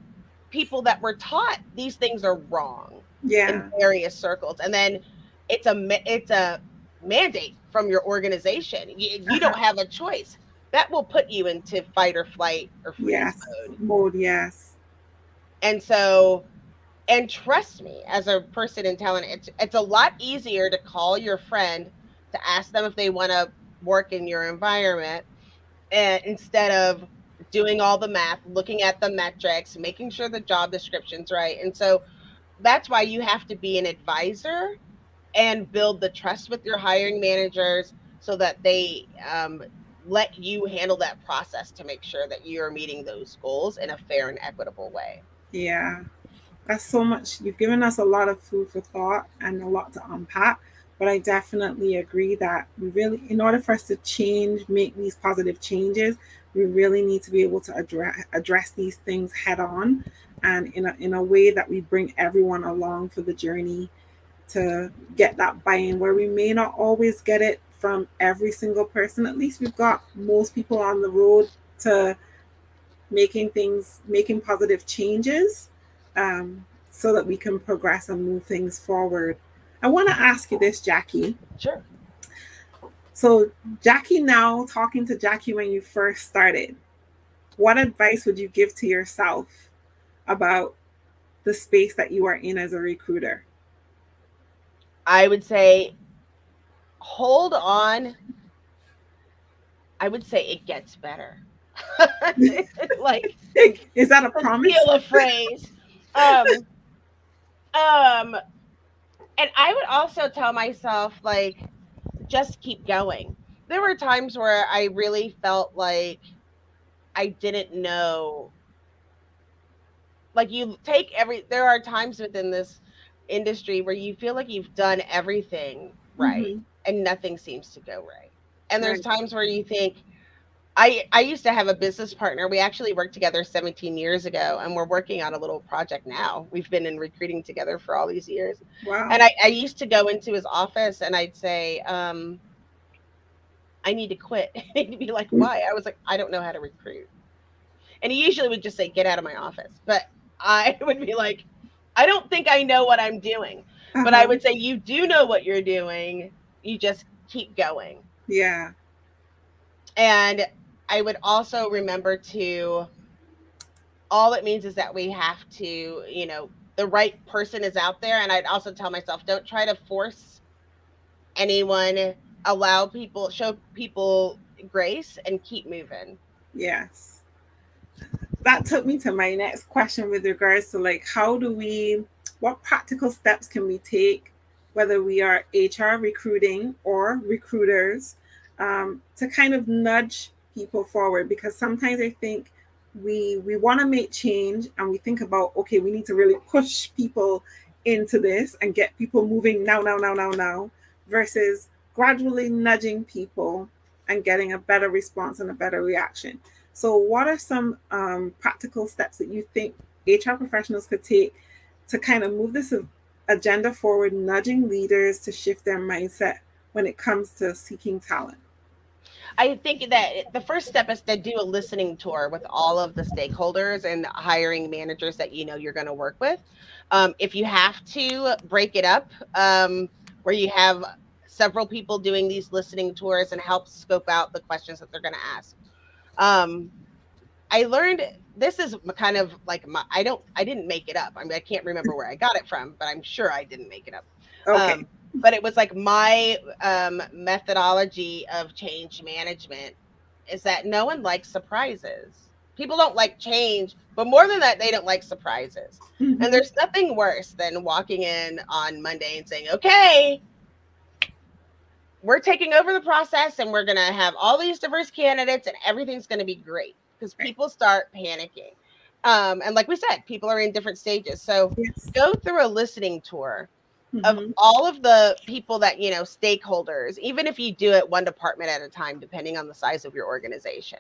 people that were taught these things are wrong in Yeah. various circles, and then it's a mandate from your organization. You Uh-huh. don't have a choice. That will put you into fight or flight or freeze Yes. mode. Mode, yes. And so, and trust me, as a person in talent, it's a lot easier to call your friend to ask them if they want to work in your environment, and instead of doing all the math, looking at the metrics, making sure the job description's right. And so that's why you have to be an advisor and build the trust with your hiring managers so that they let you handle that process to make sure that you are meeting those goals in a fair and equitable way. Yeah. That's so much. You've given us a lot of food for thought and a lot to unpack. But I definitely agree that we really, in order for us to change, make these positive changes, we really need to be able to address these things head on, and in a way that we bring everyone along for the journey to get that buy-in. Where we may not always get it from every single person, at least we've got most people on the road to making positive changes, um, so that we can progress and move things forward. I want to ask you this, Jackye. Sure. So, Jackye, now talking to Jackye when you first started, what advice would you give to yourself about the space that you are in as a recruiter? I would say hold on. I would say it gets better. Like, Is that a to promise? steal a phrase. Um, um, and I would also tell myself, like, just keep going. There were times where I really felt like I didn't know. Like, there are times within this industry where you feel like you've done everything right Mm-hmm. and nothing seems to go right. And there's Right. times where you think, I used to have a business partner. We actually worked together 17 years ago, and we're working on a little project now. We've been in recruiting together for all these years. Wow. And I used to go into his office and I'd say, I need to quit. He'd be like, why? I was like, I don't know how to recruit. And he usually would just say, get out of my office. But I would be like, I don't think I know what I'm doing. But I Uh-huh. would say, you do know what you're doing. You just keep going. Yeah. And I would also remember to, all it means is that we have to, the right person is out there. And I'd also tell myself, don't try to force anyone, allow people, show people grace and keep moving. Yes. That took me to my next question with regards to like how do we what practical steps can we take, whether we are HR recruiting or recruiters, to kind of nudge people forward, because sometimes I think we want to make change and we think about, okay, we need to really push people into this and get people moving now, versus gradually nudging people and getting a better response and a better reaction. So, what are some practical steps that you think HR professionals could take to kind of move this agenda forward, nudging leaders to shift their mindset when it comes to seeking talent? I think that the first step is to do a listening tour with all of the stakeholders and hiring managers that you know you're going to work with. If you have to break it up, where you have several people doing these listening tours and help scope out the questions that they're going to ask. Um, I learned, this is kind of like I didn't make it up. I mean, I can't remember where I got it from, but I'm sure I didn't make it up. Okay. But it was like my methodology of change management is that no one likes surprises. People don't like change, but more than that, they don't like surprises. And Mm-hmm. there's nothing worse than walking in on Monday and saying, okay, we're taking over the process and we're going to have all these diverse candidates and everything's going to be great, because Right. people start panicking. And like we said, people are in different stages. So Yes. go through a listening tour of Mm-hmm. all of the people that, stakeholders, even if you do it one department at a time, depending on the size of your organization,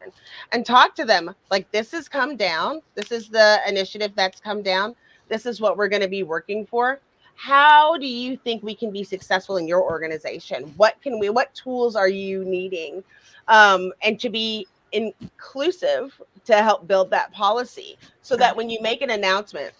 and talk to them like, this has come down. This is the initiative that's come down. This is what we're going to be working for. How do you think we can be successful in your organization? What tools are you needing? And to be inclusive to help build that policy so that when you make an announcement,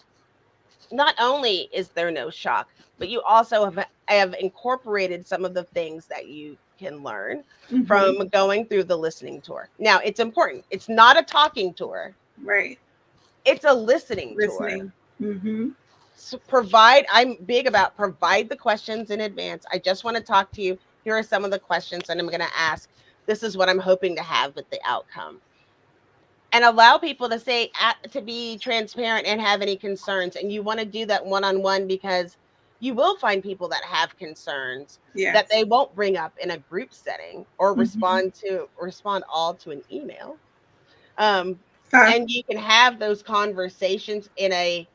not only is there no shock, but you also have incorporated some of the things that you can learn Mm-hmm. from going through the listening tour. Now, it's important. It's not a talking tour. Right. It's a listening tour. Listening. Mm-hmm. So I'm big about provide the questions in advance. I just want to talk to you. Here are some of the questions that I'm going to ask. This is what I'm hoping to have with the outcome, and allow people to say, to be transparent and have any concerns. And you want to do that one-on-one, because you will find people that have concerns that Yes. they won't bring up in a group setting or Mm-hmm. respond all to an email. um, Huh. and you can have those conversations in a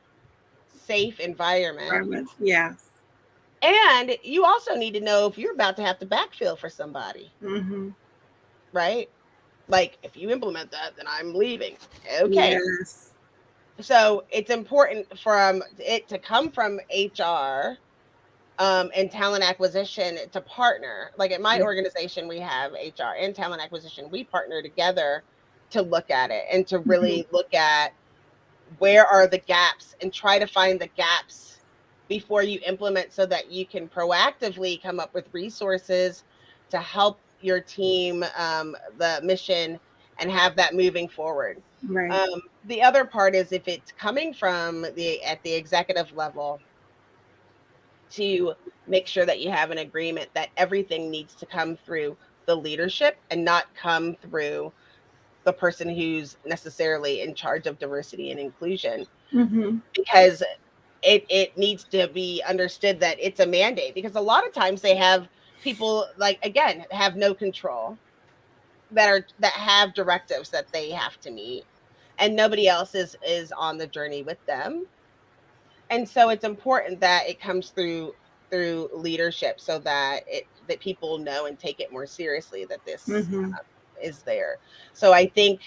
safe environment. Environment. Yes. And you also need to know if you're about to have to backfill for somebody, Mm-hmm. right? Like, if you implement that, then I'm leaving. Okay. Yes. So it's important from it to come from HR, and talent acquisition to partner. Like at my Yeah. organization, we have HR and talent acquisition. We partner together to look at it and to Mm-hmm. really look at where are the gaps and try to find the gaps before you implement, so that you can proactively come up with resources to help your team, the mission, and have that moving forward. Right. The other part is, if it's coming from the executive level, to make sure that you have an agreement that everything needs to come through the leadership and not come through the person who's necessarily in charge of diversity and inclusion, Mm-hmm. because it needs to be understood that it's a mandate, because a lot of times they have people, like, again, have no control, that have directives that they have to meet, and nobody else is on the journey with them. And so it's important that it comes through leadership, so that people know and take it more seriously, that this Mm-hmm. is there. So I think,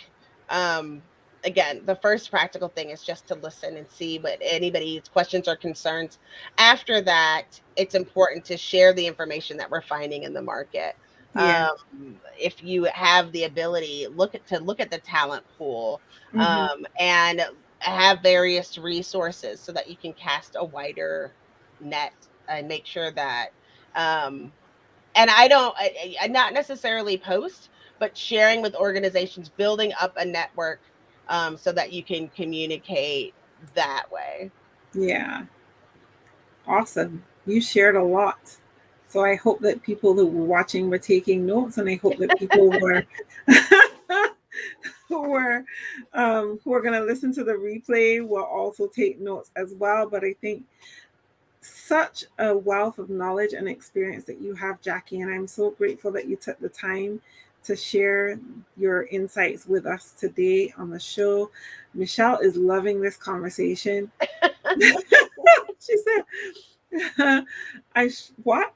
um again, the first practical thing is just to listen and see what anybody's questions or concerns. After that, it's important to share the information that we're finding in the market, Yeah. If you have the ability, look at the talent pool, Mm-hmm. and have various resources so that you can cast a wider net and make sure that, um, and I not necessarily post, but sharing with organizations, building up a network, so that you can communicate that way. Yeah. Awesome. You shared a lot. So I hope that people who were watching were taking notes, and I hope that people were who are going to listen to the replay will also take notes as well. But I think such a wealth of knowledge and experience that you have, Jackye, and I'm so grateful that you took the time to share your insights with us today on the show. Michelle is loving this conversation. She said, what?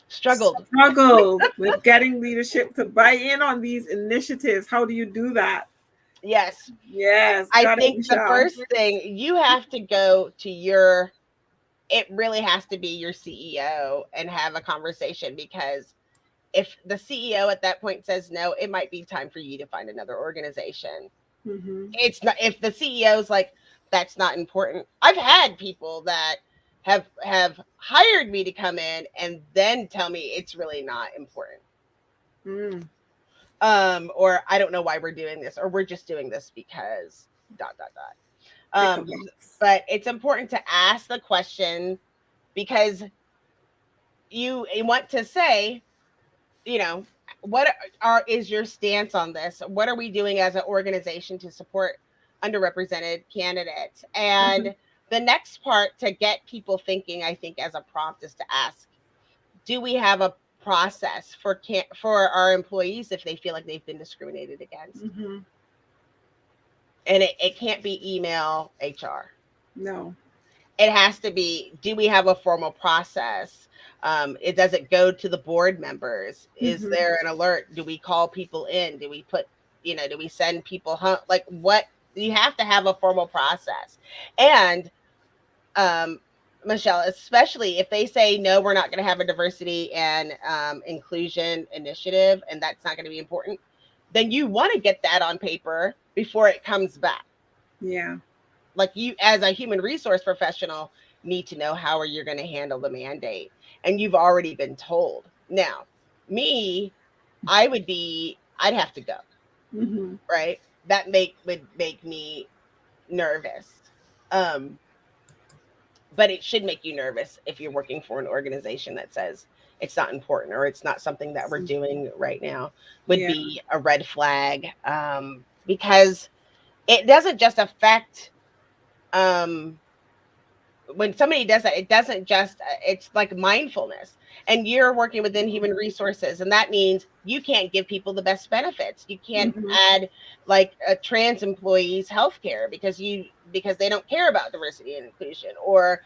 Struggled. Struggle with getting leadership to buy in on these initiatives. How do you do that? Yes. Yes, I got it, think the Michelle. first thing you have to go to your, it really has to be your CEO and have a conversation, because if the CEO at that point says no, it might be time for you to find another organization. Mm-hmm. It's not, if the CEO's like, that's not important. I've had people that have hired me to come in and then tell me it's really not important. Mm. Or I don't know why we're doing this, or we're just doing this because dot dot dot. Tick a box. But it's important to ask the question, because you want to say, you know, what is your stance on this? What are we doing as an organization to support underrepresented candidates? Mm-hmm. And the next part to get people thinking, I think, as a prompt, is to ask, do we have a process for our employees if they feel like they've been discriminated against? Mm-hmm. And it can't be email HR. No. It has to be, do we have a formal process? It does it go to the board members? Is Mm-hmm. there an alert? Do we call people in? Do we put, do we send people home? Like, what, you have to have a formal process. And um, Michelle, especially if they say no, we're not going to have a diversity and inclusion initiative, and that's not going to be important, then you want to get that on paper before it comes back. Yeah. Like, you, as a human resource professional, need to know how are you going to handle the mandate, and you've already been told. Now, me, I'd have to go, Mm-hmm. right? That would make me nervous. Um, but it should make you nervous if you're working for an organization that says it's not important, or it's not something that we're doing right now, would Yeah. be a red flag, because it doesn't just affect, um, when somebody does that, it doesn't just, it's like mindfulness. And you're working within human resources, and that means you can't give people the best benefits. You can't Mm-hmm. add, like, trans employees healthcare because they don't care about diversity and inclusion, or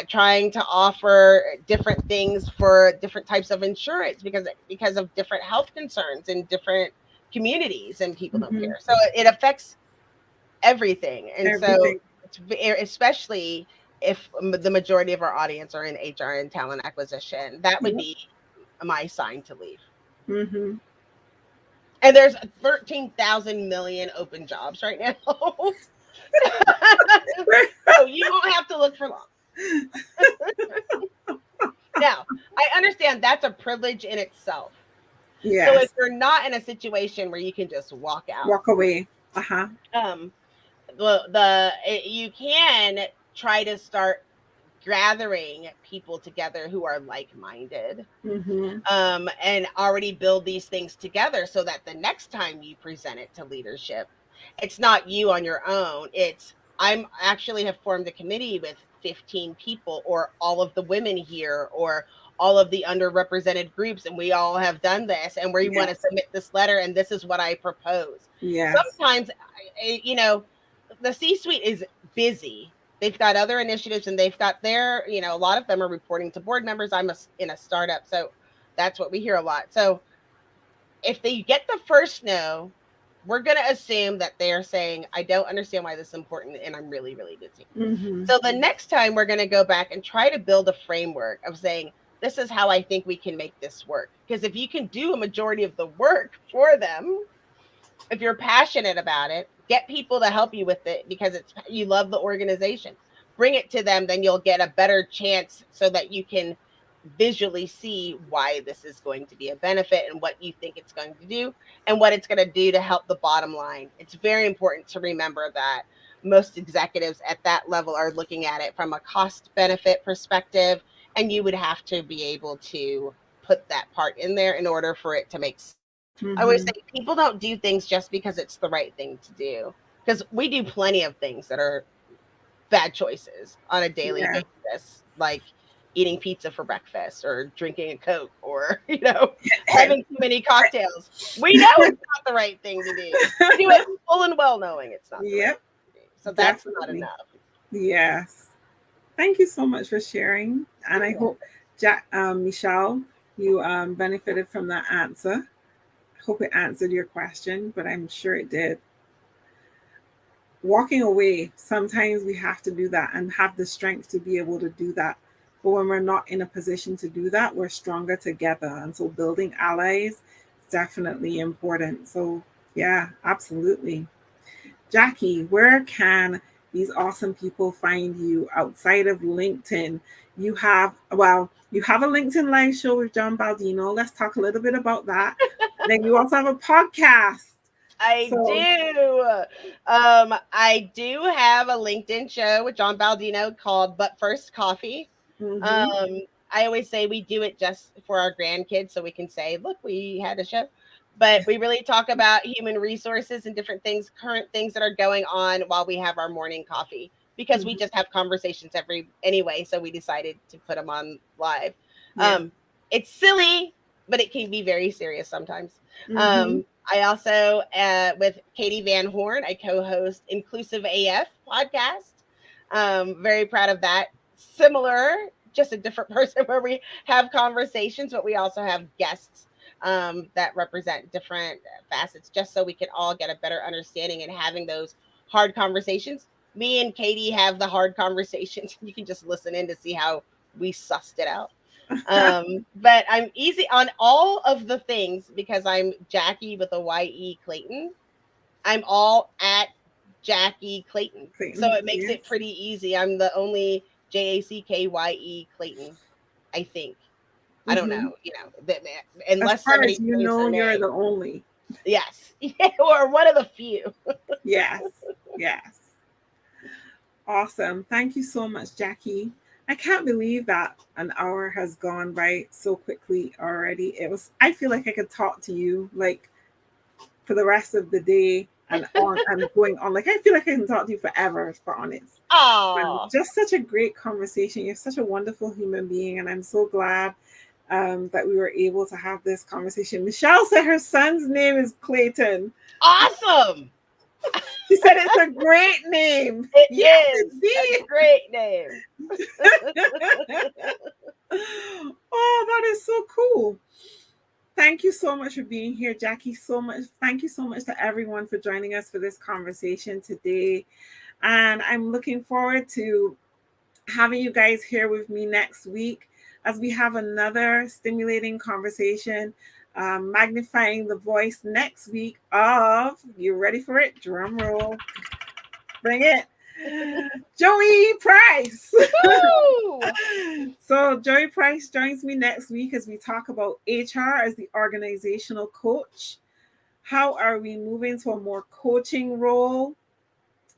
trying to offer different things for different types of insurance because of different health concerns in different communities, and people don't Mm-hmm. care. So it affects everything. And so Everything. especially if the majority of our audience are in HR and talent acquisition, that would Yep. be my sign to leave. Mm-hmm. And there's 13,000 million open jobs right now. So you won't have to look for long. Now, I understand that's a privilege in itself. So if Yes. you're not in a situation where you can just walk out, Walk away. Uh-huh. um, you can try to start gathering people together who are like-minded, Mm-hmm. and already build these things together, so that the next time you present it to leadership, it's not you on your own. It's, I'm actually have formed a committee with 15 people, or all of the women here, or all of the underrepresented groups, and we all have done this, and we want to Yes. submit this letter, and this is what I propose. Yes. Sometimes, the C-suite is busy. They've got other initiatives, and they've got their, a lot of them are reporting to board members. In a startup, so that's what we hear a lot. So if they get the first no, we're going to assume that they're saying, I don't understand why this is important, and I'm really, really busy. Mm-hmm. So the next time, we're going to go back and try to build a framework of saying, this is how I think we can make this work. Because if you can do a majority of the work for them, if you're passionate about it, get people to help you with it because it's you love the organization. Bring it to them, then you'll get a better chance so that you can visually see why this is going to be a benefit and what you think it's going to do and what it's going to do to help the bottom line. It's very important to remember that most executives at that level are looking at it from a cost benefit perspective, and you would have to be able to put that part in there in order for it to make sense. I always Mm-hmm. say people don't do things just because it's the right thing to do, because we do plenty of things that are bad choices on a daily Yeah. basis, like eating pizza for breakfast or drinking a Coke or, having too many cocktails. We know it's not the right thing to do. We do it full and well knowing it's not the right Yep, thing to do. So that's not definitely. enough. Yes. Thank you so much for sharing. And I Yeah. hope, Michelle, you benefited from that answer. Hope it answered your question, but I'm sure it did. Walking away, sometimes we have to do that and have the strength to be able to do that. But when we're not in a position to do that, we're stronger together. And so building allies is definitely important. So, yeah, absolutely. Jackye, where can these awesome people find you outside of LinkedIn? You have a LinkedIn live show with John Baldino. Let's talk a little bit about that. Then you also have a podcast. I So, do. I do have a LinkedIn show with John Baldino called But First Coffee. mm-hmm, Um, I always say we do it just for our grandkids so we can say, look, we had a show. But we really talk about human resources and different things, current things that are going on while we have our morning coffee because we mm-hmm, just have conversations every anyway. So we decided to put them on live. yeah, It's silly, but it can be very serious sometimes. mm-hmm, I also, with Katie Van Horn, I co-host Inclusive AF podcast. Very proud of that. Similar, just a different person where we have conversations, but we also have guests that represent different facets, just so we can all get a better understanding and having those hard conversations. Me and Katie have the hard conversations. You can just listen in to see how we sussed it out. But I'm easy on all of the things because I'm Jackye with a YE Clayton. I'm all at Jackye Clayton. So Clayton, it makes yes, it pretty easy. I'm the only Jackye Clayton, I think. I don't mm-hmm. know, As unless far somebody as you changed know, their you're name. the only. Yes. Yeah, or one of the few. Yes, yes. Awesome. Thank you so much, Jackye. I can't believe that an hour has gone by so quickly already. I feel like I could talk to you like for the rest of the day and on and going on. Like I feel like I can talk to you forever, for honest. And Aw. just such a great conversation. You're such a wonderful human being, and I'm so glad that we were able to have this conversation. Michelle said her son's name is Clayton. Awesome. She said it's a great name. It Yes, is a indeed. great name. Oh, that is so cool. Thank you so much for being here, Jackye. So much. Thank you so much to everyone for joining us for this conversation today. And I'm looking forward to having you guys here with me next week as we have another stimulating conversation, magnifying the voice next week of, you ready for it? Drum roll. Bring it. Joey Price. Woo! So, Joey Price joins me next week as we talk about HR as the organizational coach. How are we moving to a more coaching role?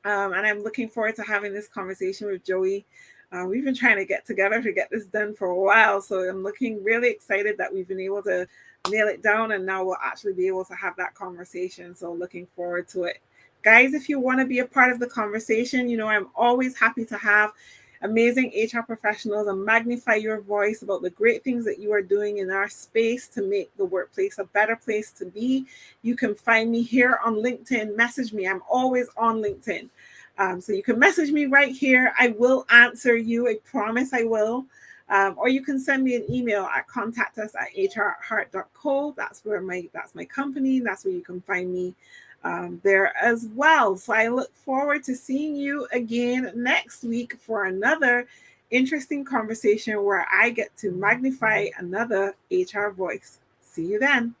And I'm looking forward to having this conversation with Joey. We've been trying to get together to get this done for a while. So, I'm looking really excited that we've been able to nail it down and now we'll actually be able to have that conversation. So, looking forward to it. Guys, if you want to be a part of the conversation, I'm always happy to have amazing HR professionals and magnify your voice about the great things that you are doing in our space to make the workplace a better place to be. You can find me here on LinkedIn. Message me. I'm always on LinkedIn. So you can message me right here. I will answer you. I promise I will. Or you can send me an email at contactus@hr@heart.co. That's my company. That's where you can find me there as well. So I look forward to seeing you again next week for another interesting conversation where I get to magnify another HR voice. See you then.